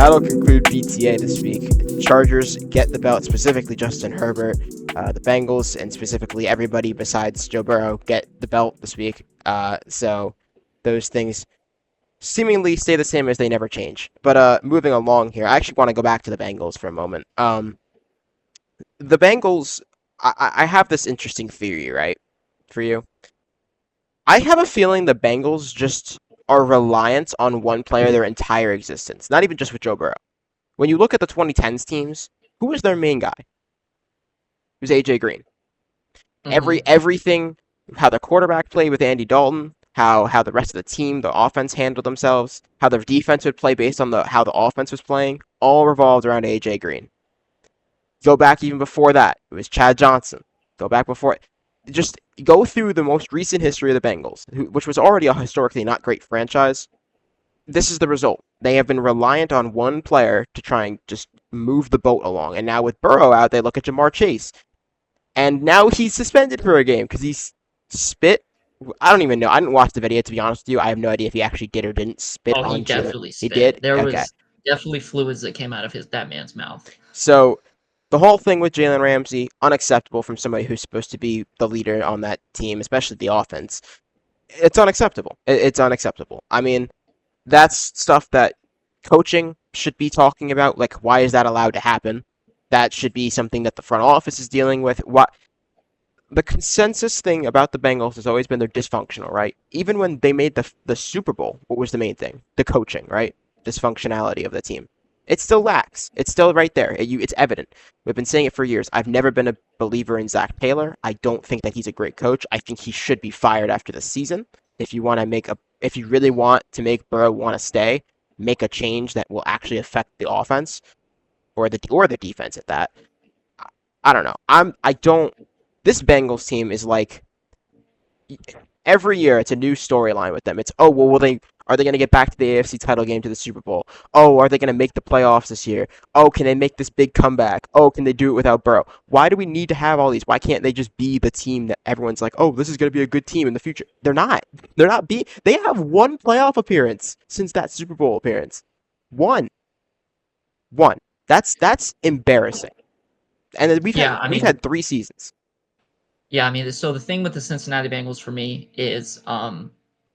that'll conclude BTA this week. Chargers get the belt, specifically Justin Herbert. The Bengals, and specifically everybody besides Joe Burrow, get the belt this week. So those things seemingly stay the same as they never change. But moving along here, I actually want to go back to the Bengals for a moment. The Bengals, I have this interesting theory, right, for you. I have a feeling the Bengals just are reliant on one player their entire existence, not even just with Joe Burrow. When you look at the 2010s teams, who was their main guy? It was AJ Green. Everything, how the quarterback played with Andy Dalton, how the rest of the team, the offense handled themselves, how the defense would play based on how the offense was playing, all revolved around AJ Green. Go back even before that, it was Chad Johnson. Go back before it. Just go through the most recent history of the Bengals, which was already a historically not great franchise. This is the result. They have been reliant on one player to try and just move the boat along. And now with Burrow out, they look at Jamar Chase. And now he's suspended for a game because he spit. I don't even know. I didn't watch the video, to be honest with you. I have no idea if he actually did or didn't spit on Jalen. He definitely spit. He did? There was definitely fluids that came out of that man's mouth. So the whole thing with Jalen Ramsey, unacceptable from somebody who's supposed to be the leader on that team, especially the offense. It's unacceptable. It's unacceptable. I mean, that's stuff that coaching should be talking about. Like, why is that allowed to happen? That should be something that the front office is dealing with. The consensus thing about the Bengals has always been they're dysfunctional, right? Even when they made the Super Bowl, what was the main thing? The coaching, right? Dysfunctionality of the team. It still lacks. It's still right there. It's evident. We've been saying it for years. I've never been a believer in Zach Taylor. I don't think that he's a great coach. I think he should be fired after the season. If you really want to make Burrow want to stay, make a change that will actually affect the offense or the defense at that. I don't know. This Bengals team is like every year it's a new storyline with them. It's are they going to get back to the AFC title game, to the Super Bowl? Oh, are they going to make the playoffs this year? Oh, can they make this big comeback? Oh, can they do it without Burrow? Why do we need to have all these? Why can't they just be the team that everyone's like, oh, this is going to be a good team in the future? They're not. They have one playoff appearance since that Super Bowl appearance. One. That's embarrassing. And we've had 3 seasons. Yeah, I mean, so the thing with the Cincinnati Bengals for me is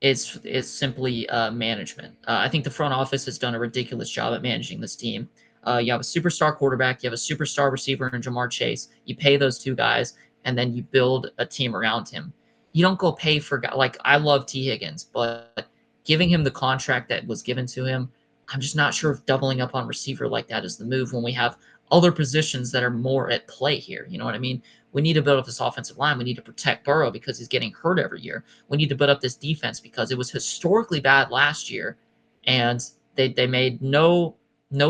it's simply management. I think the front office has done a ridiculous job at managing this team. You have a superstar quarterback, you have a superstar receiver in Jamar Chase. You pay those 2 guys, and then you build a team around him. You don't go pay for guys like I love T. Higgins, but giving him the contract that was given to him, I'm just not sure if doubling up on receiver like that is the move when we have other positions that are more at play here. You know what I mean? We need to build up this offensive line. We need to protect Burrow because he's getting hurt every year. We need to build up this defense because it was historically bad last year, and they made no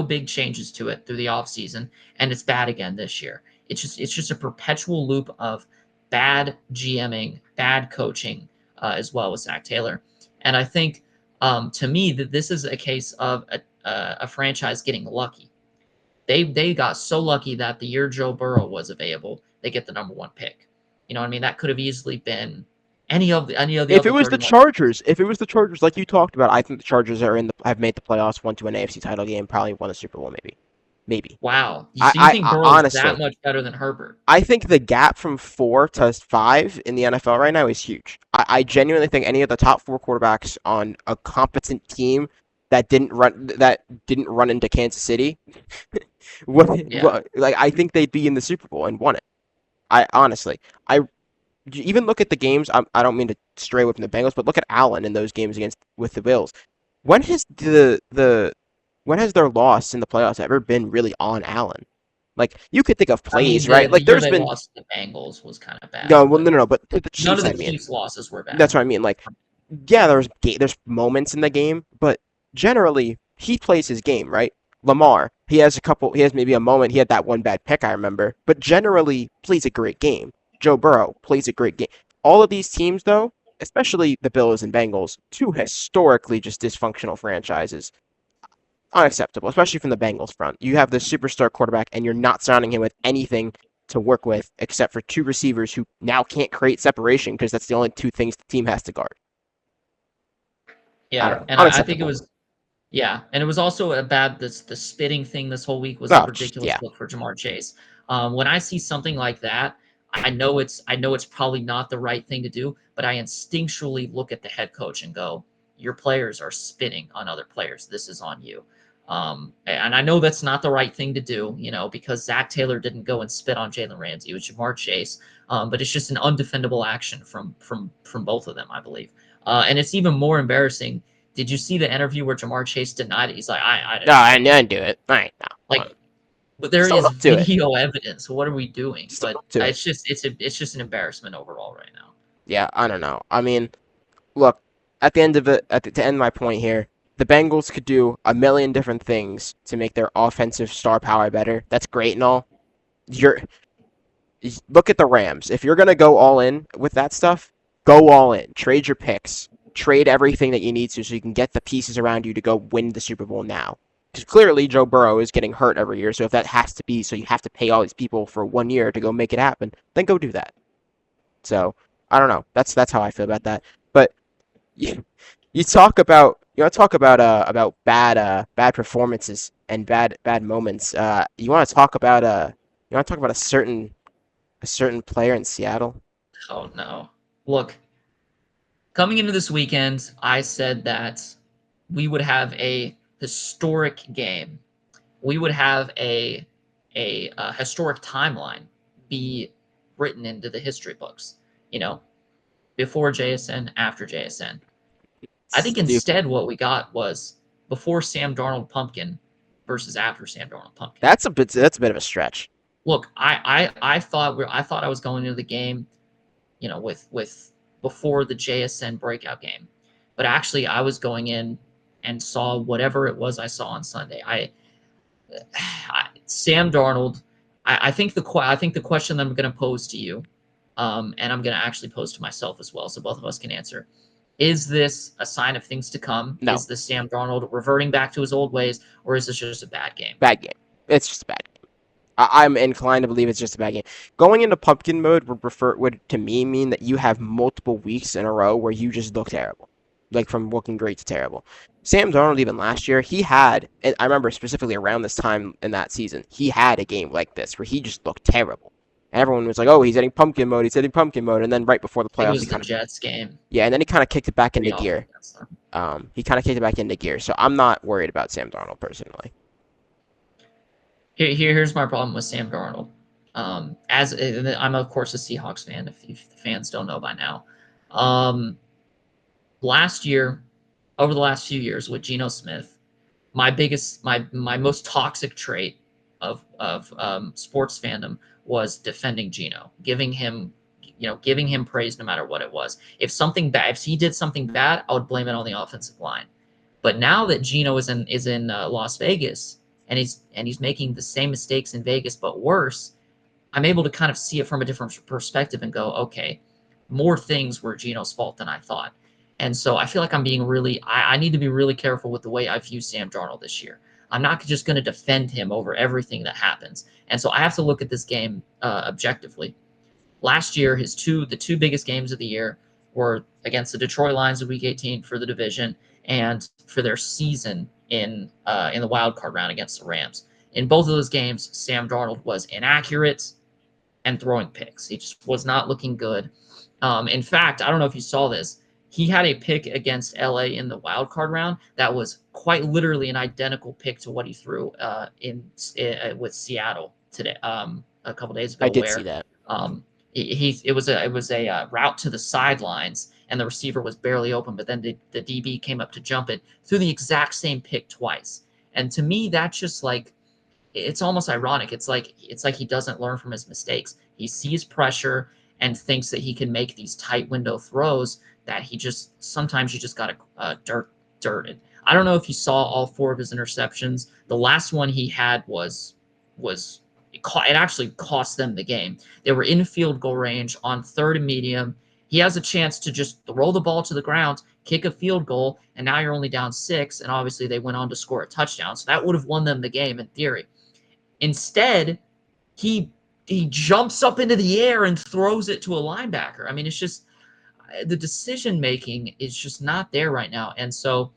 big changes to it through the offseason, and it's bad again this year. It's just a perpetual loop of bad GMing, bad coaching, as well with Zach Taylor. And I think, to me, that this is a case of a franchise getting lucky. They got so lucky that the year Joe Burrow was available, they get the number 1 pick. You know what I mean? That could have easily been any of the. If it was the Chargers, like you talked about, I think the Chargers have made the playoffs, won to an AFC title game, probably won the Super Bowl, maybe. Wow, so you think Burrow is that much better than Herbert? I think the gap from 4 to 5 in the NFL right now is huge. I genuinely think any of the top 4 quarterbacks on a competent team that didn't run into Kansas City, I think they'd be in the Super Bowl and won it. Even look at the games. I don't mean to stray away from the Bengals, but look at Allen in those games with the Bills. When has their loss in the playoffs ever been really on Allen? Like, you could think of plays, right? Like, there's been lost to the Bengals was kind of bad. No, but the Chiefs, none of the Chiefs' losses were bad. That's what I mean. Like, yeah, there's moments in the game, but generally he plays his game, right? Lamar, he has maybe a moment. He had that one bad pick, I remember, but generally plays a great game. Joe Burrow plays a great game. All of these teams, though, especially the Bills and Bengals, 2 historically just dysfunctional franchises. Unacceptable, especially from the Bengals front. You have the superstar quarterback, and you're not surrounding him with anything to work with except for 2 receivers who now can't create separation because that's the only 2 things the team has to guard. Yeah, and I think it was Yeah, and it was also a bad the spitting thing this whole week was a No, ridiculous yeah. look for Jamar Chase. When I see something like that, I know it's probably not the right thing to do, but I instinctually look at the head coach and go, "Your players are spitting on other players. This is on you." And I know that's not the right thing to do, because Zach Taylor didn't go and spit on Jalen Ramsey. It was Jamar Chase, but it's just an undefendable action from both of them, I believe. And it's even more embarrassing. Did you see the interview where Jamar Chase denied it? He's like, I No, didn't I spit. didn't do it. All right, no. Come on. Like, but there Just own is up to it. video evidence. What are we doing? Just own But up to it. it's just an embarrassment overall right now. Yeah, I don't know. I mean, look, at the end of it, to end my point here, the Bengals could do a million different things to make their offensive star power better. That's great and all. You're Look at the Rams. If you're gonna go all in with that stuff, go all in. Trade your picks. Trade everything that you need to so you can get the pieces around you to go win the Super Bowl now. Because clearly Joe Burrow is getting hurt every year, so if that has to be so you have to pay all these people for 1 year to go make it happen, then go do that. So I don't know. That's how I feel about that. But you talk about about bad performances and bad moments. You want to talk about a certain player in Seattle? Oh no! Look, coming into this weekend, I said that we would have a historic game. We would have a historic timeline be written into the history books. You know, before JSN, after JSN. I think Stupid. instead what we got was before Sam Darnold Pumpkin versus after Sam Darnold Pumpkin. That's a bit of a stretch. Look, I thought I was going into the game, with before the JSN breakout game, but actually I was going in and saw whatever it was I saw on Sunday. Sam Darnold. I think the question that I'm going to pose to you, and I'm going to actually pose to myself as well, so both of us can answer. Is this a sign of things to come? No, Is this Sam Darnold reverting back to his old ways, or is this just a bad game? bad game. It's just a bad game. I'm inclined to believe it's just a bad game. Going into pumpkin mode would to me mean that you have multiple weeks in a row where you just look terrible, like from looking great to terrible. Sam Darnold even last year he had, and I remember specifically around this time in that season, he had a game like this where he just looked terrible. And everyone was like, "Oh, he's hitting pumpkin mode. He's hitting pumpkin mode." And then right before the I think it playoffs, was the Jets game. yeah, and then he kind of kicked it back into Pretty awful gear. against them. He kind of kicked it back into gear. So I'm not worried about Sam Darnold personally. Here's my problem with Sam Darnold. As I'm of course a Seahawks fan, if the fans don't know by now. Um, Last year, over the last few years with Geno Smith, my most toxic trait of sports fandom was defending Geno, giving him praise no matter what it was. If he did something bad, I would blame it on the offensive line. But now that Geno is in Las Vegas and he's making the same mistakes in Vegas but worse, I'm able to kind of see it from a different perspective and go, okay, more things were Geno's fault than I thought. And so I feel like I need to be really careful with the way I view Sam Darnold this year. I'm not just going to defend him over everything that happens. And so I have to look at this game objectively. Last year, the two biggest games of the year were against the Detroit Lions in Week 18 for the division and for their season in the wild card round against the Rams. In both of those games, Sam Darnold was inaccurate and throwing picks. He just was not looking good. In fact, I don't know if you saw this. He had a pick against LA in the wild card round that was quite literally an identical pick to what he threw with Seattle today, a couple days I ago, did see where that. um, it was a route to the sidelines and the receiver was barely open, but then the DB came up to jump it, threw the exact same pick twice. And to me, that's just like it's almost ironic. It's like he doesn't learn from his mistakes. He sees pressure and thinks that he can make these tight window throws that he just sometimes you just got to dirt it. I don't know if you saw all four of his interceptions. The last one he had was it actually cost them the game. They were in field goal range on third and medium. He has a chance to just throw the ball to the ground, kick a field goal, and now you're only down 6. And obviously they went on to score a touchdown, so that would have won them the game in theory. Instead, he he jumps up into the air and throws it to a linebacker. I mean, it's just the decision making is just not there right now. And so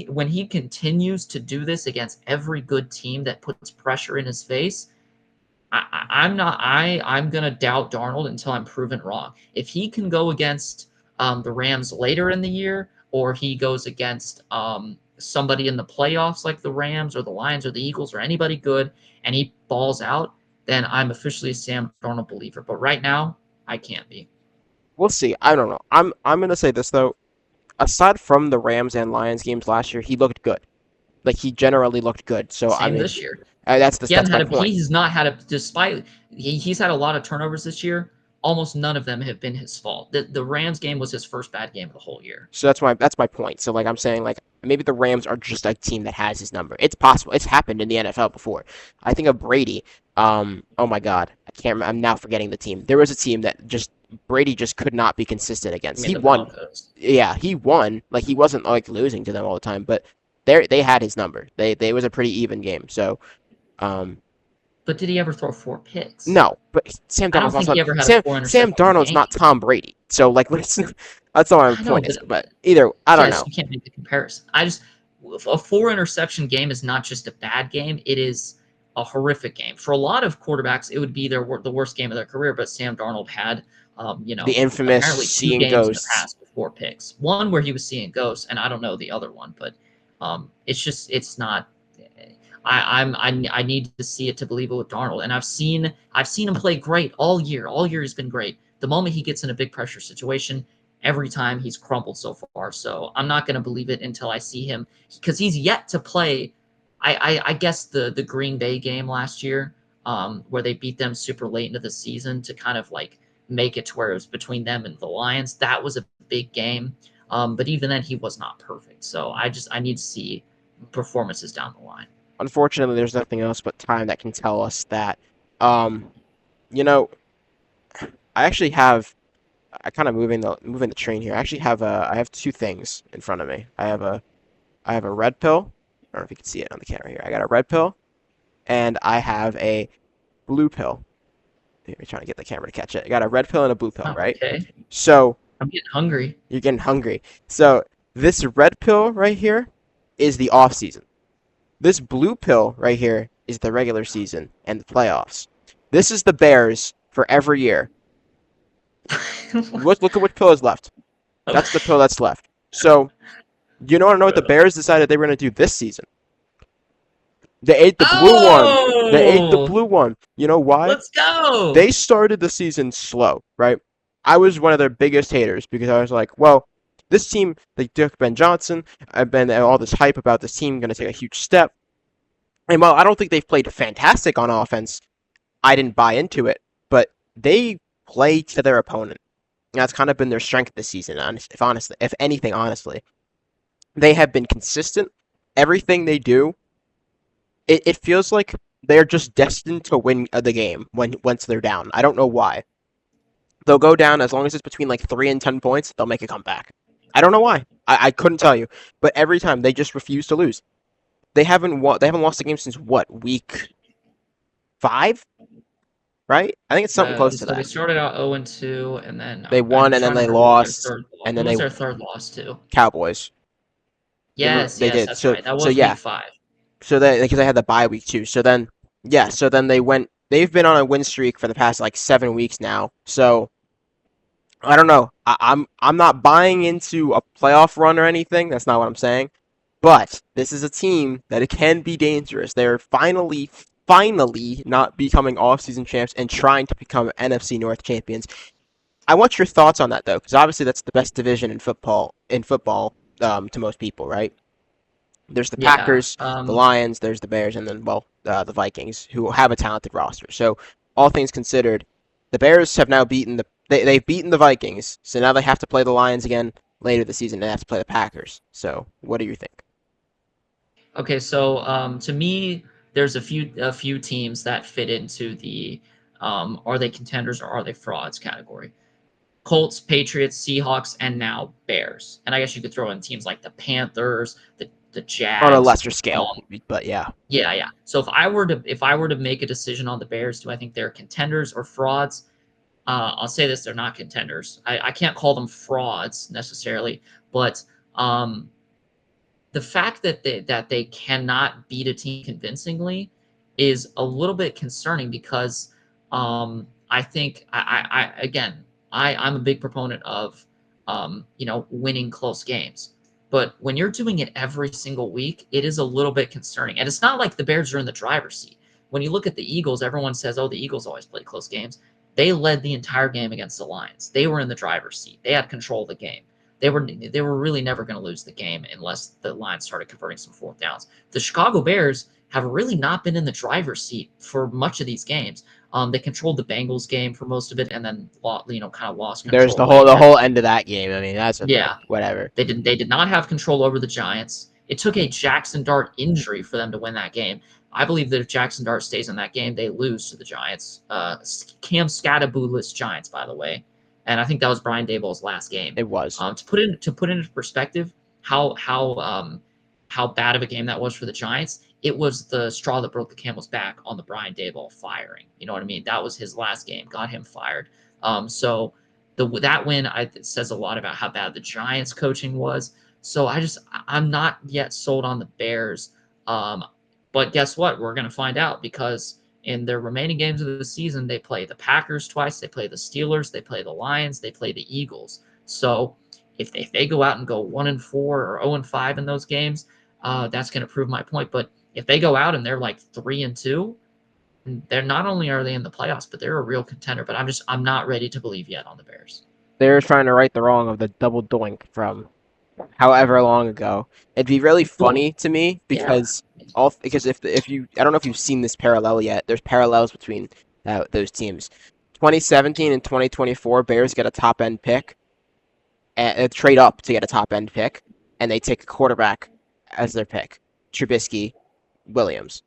when he continues to do this against every good team that puts pressure in his face, I'm gonna doubt Darnold until I'm proven wrong. If he can go against the Rams later in the year, or he goes against somebody in the playoffs like the Rams or the Lions or the Eagles or anybody good, and he balls out, then I'm officially a Sam Darnold believer. But right now, I can't be. We'll see. I don't know. I'm gonna say this though. Aside from the Rams and Lions games last year, he looked good. Like he generally looked good. So I Same mean, this year. He hasn't that's my had a point. he's not had a despite he's had a lot of turnovers this year. Almost none of them have been his fault. The Rams game was his first bad game of the whole year. So that's my point. So like I'm saying like maybe the Rams are just a team that has his number. It's possible. It's happened in the NFL before. I think of Brady. Oh my God, I can't. I'm now forgetting the team. There was a team that just Brady just could not be consistent I against. mean He the won. Broncos. Yeah, he won. Like he wasn't like losing to them all the time, but they had his number. They was a pretty even game. So um But did he ever throw 4 picks? no, but Sam I don't Darnold's think also he ever had a Sam four Sam interception Darnold's not game. Tom Brady. So like let's that's all my I know, point is. but But either I don't yes, know. you can't make the comparison. I just a 4 interception game is not just a bad game; it is a horrific game. For a lot of quarterbacks, it would be the worst game of their career. But Sam Darnold had, The infamous apparently 2 games in the seeing ghosts. past with 4 picks. One where he was seeing ghosts, and I don't know the other one, but it's not. I need to see it to believe it with Darnold, and I've seen him play great all year. All year he's been great. The moment he gets in a big pressure situation, every time he's crumbled so far. So I'm not going to believe it until I see him because he's yet to play. I guess the Green Bay game last year, where they beat them super late into the season to kind of like make it to where it was between them and the Lions. That was a big game. But even then, he was not perfect. So I need to see performances down the line. Unfortunately, there's nothing else but time that can tell us that. Um, you know, I actually have. I kind of moving the train here. I have two things in front of me. I have a red pill. I don't know if you can see it on the camera here. I got a red pill and I have a blue pill. Here, I'm trying to get the camera to catch it. I got a red pill and a blue pill, Oh, right? okay. So I'm getting hungry. you're getting hungry. So this red pill right here is the off season. This blue pill right here is the regular season and the playoffs. This is the Bears for every year. Look at what pill is left. That's the pill that's left. So you don't know what the Bears decided they were going to do this season. They ate the blue one. They ate the Oh, blue one. You know why? let's go. They started the season slow, right? I was one of their biggest haters because I was like, well, this team, they took Ben Johnson. I've been all this hype about this team going to take a huge step. And while I don't think they've played fantastic on offense, I didn't buy into it. But they play to their opponent. And that's kind of been their strength this season, if anything, honestly. They have been consistent. Everything they do, it feels like they're just destined to win the game once they're down. I don't know why. They'll go down as long as it's between like 3 and 10 points. They'll make a comeback. I don't know why. I couldn't tell you, but every time they just refuse to lose. They haven't lost a game since what, week 5, right? I think it's something close to So they that. started out 0-2, and then They I'm won and then trying to they remember lost and who then was they their third loss to. Cowboys. Yes, They yes, did. that's right. That So was yeah. week 5. So they because they had the bye week too. So then yeah. So then they went. They've been on a win streak for the past like 7 weeks now. So I don't know. I'm not buying into a playoff run or anything. That's not what I'm saying. But this is a team that it can be dangerous. They're finally not becoming off-season champs and trying to become NFC North champions. I want your thoughts on that though, because obviously that's the best division in football. To most people, right? There's the Yeah. Packers, the Lions, there's the Bears, and then the Vikings, who have a talented roster. So all things considered, the Bears have now they've beaten the Vikings, so now they have to play the Lions again later this season. They have to play the Packers. So what do you think? Okay, so to me, there's a few teams that fit into the are they contenders or are they frauds category. Colts, Patriots, Seahawks, and now Bears. And I guess you could throw in teams like the Panthers, the On a Jags. lesser scale, but yeah. Yeah, yeah. So if I were to make a decision on the Bears, do I think they're contenders or frauds? I'll say this: they're not contenders. I can't call them frauds necessarily, but um, the fact that they cannot beat a team convincingly is a little bit concerning because I think I again I'm a big proponent of winning close games. But when you're doing it every single week, it is a little bit concerning. And it's not like the Bears are in the driver's seat. When you look at the Eagles, everyone says, "Oh, the Eagles always play close games." They led the entire game against the Lions. They were in the driver's seat. They had control of the game. They were really never going to lose the game unless the Lions started converting some fourth downs. The Chicago Bears have really not been in the driver's seat for much of these games. They controlled the Bengals game for most of it, and then kind of lost There's control the late. whole end of that game. I mean, that's a thing. Yeah, Whatever. they did not have control over the Giants. It took a Jackson Dart injury for them to win that game. I believe that if Jackson Dart stays in that game, they lose to the Giants. Cam Scattaboo-less Giants, by the way, and I think that was Brian Daboll's last game. It was. To put into perspective how bad of a game that was for the Giants, it was the straw that broke the camel's back on the Brian Daboll firing. You know what I mean? That was his last game, got him fired. So that win says a lot about how bad the Giants coaching was. So I'm not yet sold on the Bears. But guess what? We're going to find out because in their remaining games of the season, they play the Packers twice, they play the Steelers, they play the Lions, they play the Eagles. So if they go out and go 1-4 or 0-5 in those games, that's going to prove my point. But if they go out and they're like 3-2, they're not only are they in the playoffs, but they're a real contender. But I'm not ready to believe yet on the Bears. They're trying to right the wrong of the double doink from however long ago. It'd be really Cool. funny to me Yeah. because if you I don't know if you've seen this parallel yet. There's parallels between those teams. 2017 and 2024, Bears get a top end pick, and trade up to get a top end pick, and they take a quarterback as their pick, Trubisky, Williams.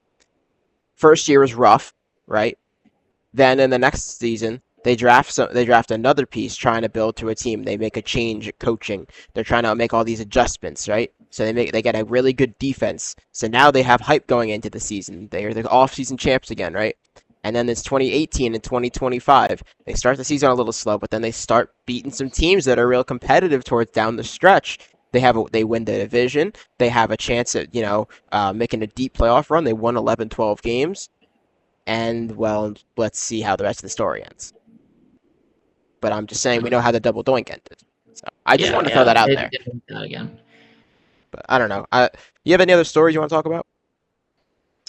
First year was rough, right? Then in the next season, they draft another piece trying to build to a team. They make a change at coaching. They're trying to make all these adjustments, right? So they get a really good defense. So now they have hype going into the season. They are the off-season champs again, right? And then it's 2018 and 2025. They start the season a little slow, but then they start beating some teams that are real competitive towards down the stretch. They win the division. They have a chance at making a deep playoff run. They won 11, 12 games. And, well, let's see how the rest of the story ends. But I'm just saying we know how the double doink ended. So I just want to throw that out there. That again. But I don't know. You have any other stories you want to talk about?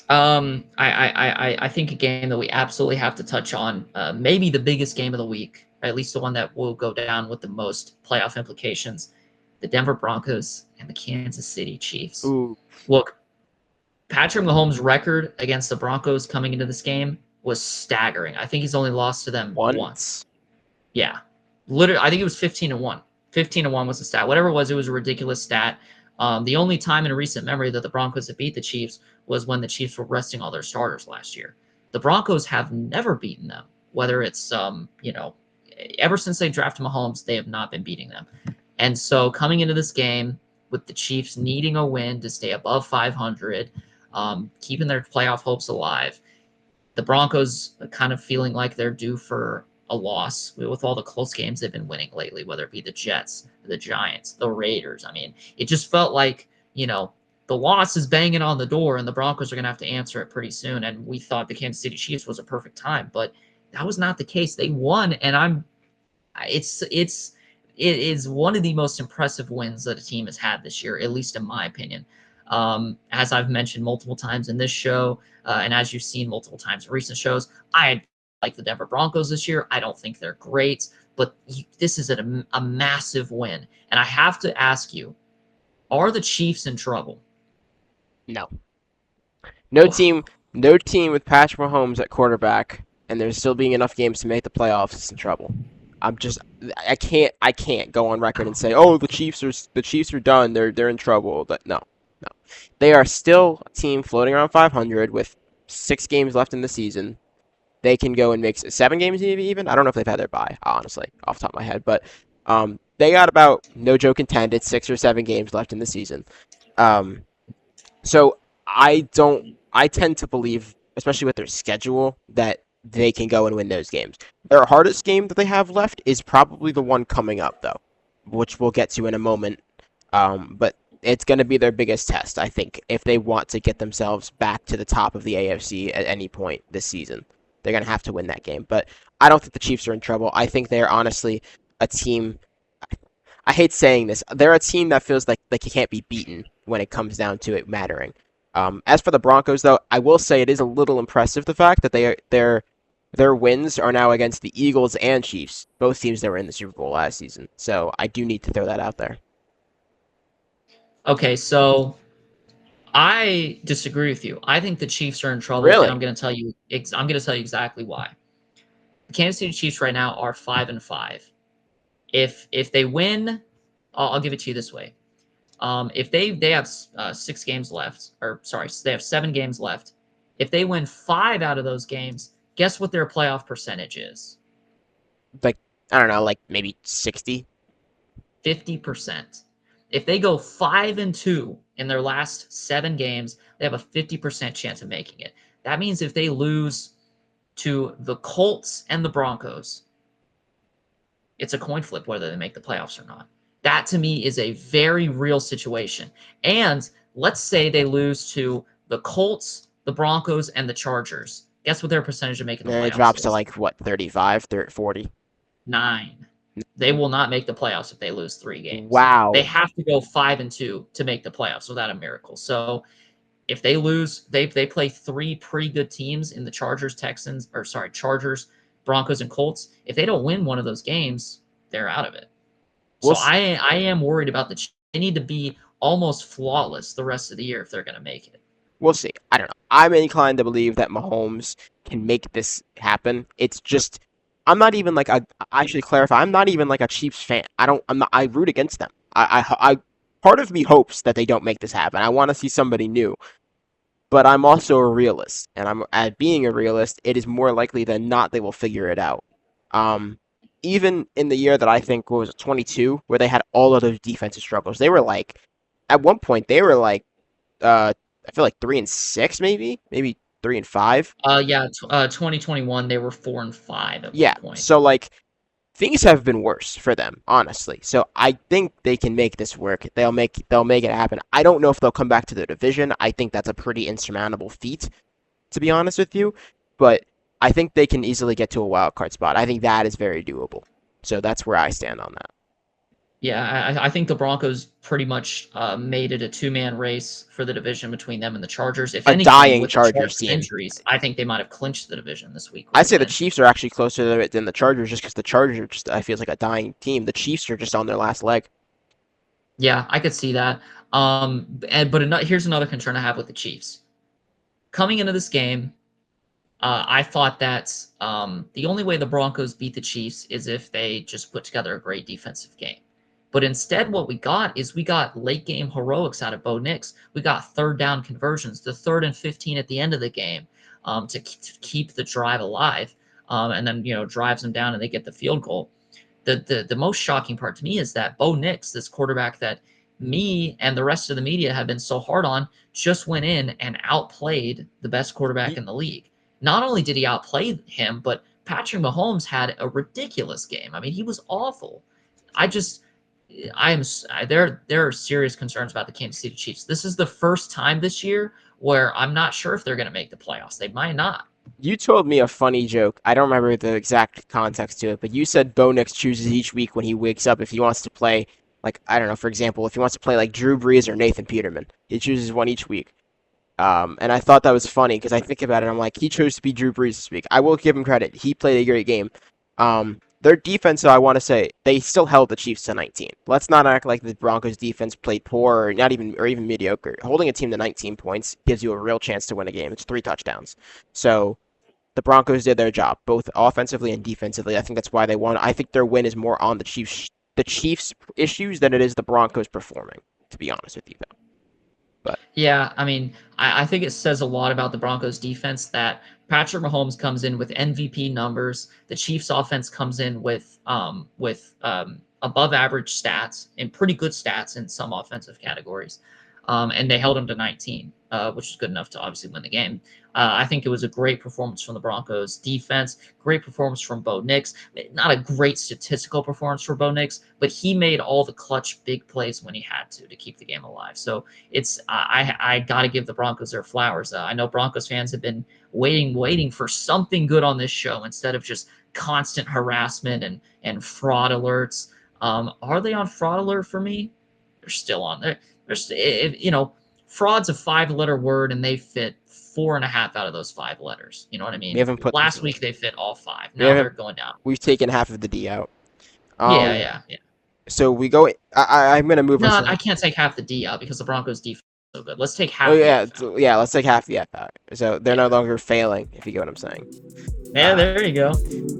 I think a game that we absolutely have to touch on, maybe the biggest game of the week, at least the one that will go down with the most playoff implications, the Denver Broncos and the Kansas City Chiefs. Ooh. Look, Patrick Mahomes' record against the Broncos coming into this game was staggering. I think he's only lost to them once. Yeah. Literally, I think it was 15-1. 15-1 was the stat. Whatever it was a ridiculous stat. The only time in recent memory that the Broncos have beat the Chiefs was when the Chiefs were resting all their starters last year. The Broncos have never beaten them, whether it's, ever since they drafted Mahomes, they have not been beating them. And so coming into this game with the Chiefs needing a win to stay above 500, keeping their playoff hopes alive, the Broncos kind of feeling like they're due for a loss with all the close games they've been winning lately, whether it be the Jets, the Giants, the Raiders. I mean, it just felt like, the loss is banging on the door and the Broncos are going to have to answer it pretty soon. And we thought the Kansas City Chiefs was a perfect time, but that was not the case. They won, and it is one of the most impressive wins that a team has had this year, at least in my opinion. As I've mentioned multiple times in this show, and as you've seen multiple times in recent shows, I like the Denver Broncos this year. I don't think they're great, but this is a massive win. And I have to ask you, are the Chiefs in trouble? No. No team with Patrick Mahomes at quarterback, and there's still being enough games to make the playoffs is in trouble. I can't go on record and say, oh, the Chiefs are done. They're in trouble. But no. They are still a team floating around 500 with 6 games left in the season. They can go and make 7 games even. I don't know if they've had their bye, honestly, off the top of my head. But they got about, no joke intended, 6 or 7 games left in the season. So I tend to believe, especially with their schedule, that they can go and win those games. Their hardest game that they have left is probably the one coming up, though, which we'll get to in a moment. But It's going to be their biggest test, I think, if they want to get themselves back to the top of the AFC at any point this season. They're going to have to win that game. But I don't think the Chiefs are in trouble. I think they're honestly a team. I hate saying this. They're a team that feels like you can't be beaten when it comes down to it mattering. As for the Broncos, though, I will say it is a little impressive the fact that their wins are now against the Eagles and Chiefs, both teams that were in the Super Bowl last season. So I do need to throw that out there. Okay, so I disagree with you. I think the Chiefs are in trouble, and Really? I'm going to tell you. I'm going to tell you exactly why. The Kansas City Chiefs right now are 5-5. If they win, I'll give it to you this way. If they have 6 games left, or sorry, they have 7 games left. If they win 5 out of those games, guess what their playoff percentage is? Like, I don't know, like maybe 60? 50%. If they go 5-2 in their last 7 games, they have a 50% chance of making it. That means if they lose to the Colts and the Broncos, it's a coin flip whether they make the playoffs or not. That to me is a very real situation. And let's say they lose to the Colts, the Broncos, and the Chargers. Guess what their percentage of making the And it playoffs drops to is? like, what, 35, 30, 40? 9. They will not make the playoffs if they lose 3 games. They Wow. have to go 5-2 to make the playoffs without a miracle. So if they lose, they play 3 pretty good teams in the Chargers, Broncos, and Colts. If they don't win one of those games, they're out of it. We'll So see. I am worried about they need to be almost flawless the rest of the year if they're going to make it. We'll see. I don't know. I'm inclined to believe that Mahomes can make this happen. It's just I'm not even like I should clarify. I'm not even like a Chiefs fan. I don't. I'm not. I root against them. Part of me hopes that they don't make this happen. I want to see somebody new. But I'm also a realist, and I'm at being a realist. It is more likely than not they will figure it out. Um, Even in the year that I think what was it, 22, where they had all of those defensive struggles, they were like at one point they were like I feel like 3-6, maybe 3-5. Yeah, 2021 they were 4-5 at one Yeah, point. so like things have been worse for them, honestly. So I think they can make this work. They'll make it happen. I don't know if they'll come back to the division. I think that's a pretty insurmountable feat, to be honest with you. But I think they can easily get to a wild card spot. I think that is very doable. So that's where I stand on that. Yeah, I think the Broncos pretty much made it a 2-man race for the division between them and the Chargers. If A anything, dying with the Chargers Chargers team. injuries, I think they might have clinched the division this week with I'd a say the win. Chiefs are actually closer to it than the Chargers, just because the Chargers are just I feel like a dying team. The Chiefs are just on their last leg. Yeah, I could see that. Here's another concern I have with the Chiefs. Coming into this game, I thought that the only way the Broncos beat the Chiefs is if they just put together a great defensive game. But instead, what we got late game heroics out of Bo Nix. We got third down conversions, the 3rd and 15 at the end of the game, to keep the drive alive, and then drives them down and they get the field goal. The most shocking part to me is that Bo Nix, this quarterback that me and the rest of the media have been so hard on, just went in and outplayed the best quarterback in the league. Not only did he outplay him, but Patrick Mahomes had a ridiculous game. I mean, he was awful. I just, I am there are serious concerns about the Kansas City Chiefs. This is the first time this year where I'm not sure if they're going to make the playoffs. They might not. You told me a funny joke. I don't remember the exact context to it, but you said Bo Nix chooses each week when he wakes up if he wants to play, like, I don't know, for example, if he wants to play like Drew Brees or Nathan Peterman. He chooses one each week. And I thought that was funny because I think about it. I'm like, he chose to be Drew Brees this week. I will give him credit. He played a great game. Their defense, though, I want to say, they still held the Chiefs to 19. Let's not act like the Broncos defense played poor or even mediocre. Holding a team to 19 points gives you a real chance to win a game. It's 3 touchdowns. So the Broncos did their job, both offensively and defensively. I think that's why they won. I think their win is more on the Chiefs' issues than it is the Broncos performing, to be honest with you, though. But Yeah, I mean, I think it says a lot about the Broncos defense that Patrick Mahomes comes in with MVP numbers. The Chiefs offense comes in with above average stats and pretty good stats in some offensive categories. And they held them to 19, which is good enough to obviously win the game. I think it was a great performance from the Broncos defense, great performance from Bo Nix. Not a great statistical performance for Bo Nix, but he made all the clutch big plays when he had to keep the game alive. So it's I got to give the Broncos their flowers. I know Broncos fans have been waiting for something good on this show instead of just constant harassment and fraud alerts. Are they on fraud alert for me? They're still on there. There's fraud's a 5-letter word, and they fit 4.5 out of those 5 letters. You know what I We mean? haven't put Last week they fit all 5. we Now they're haven't going down. we've taken half of the D out. Yeah, Um, yeah, yeah. so we go. I'm gonna move us No, ahead. I can't take half the D out because the Broncos defense is so good. Let's take Oh half the yeah, F out. let's take half the F out. So they're Yeah, no longer failing, if you get what I'm saying. yeah. Uh, There you go.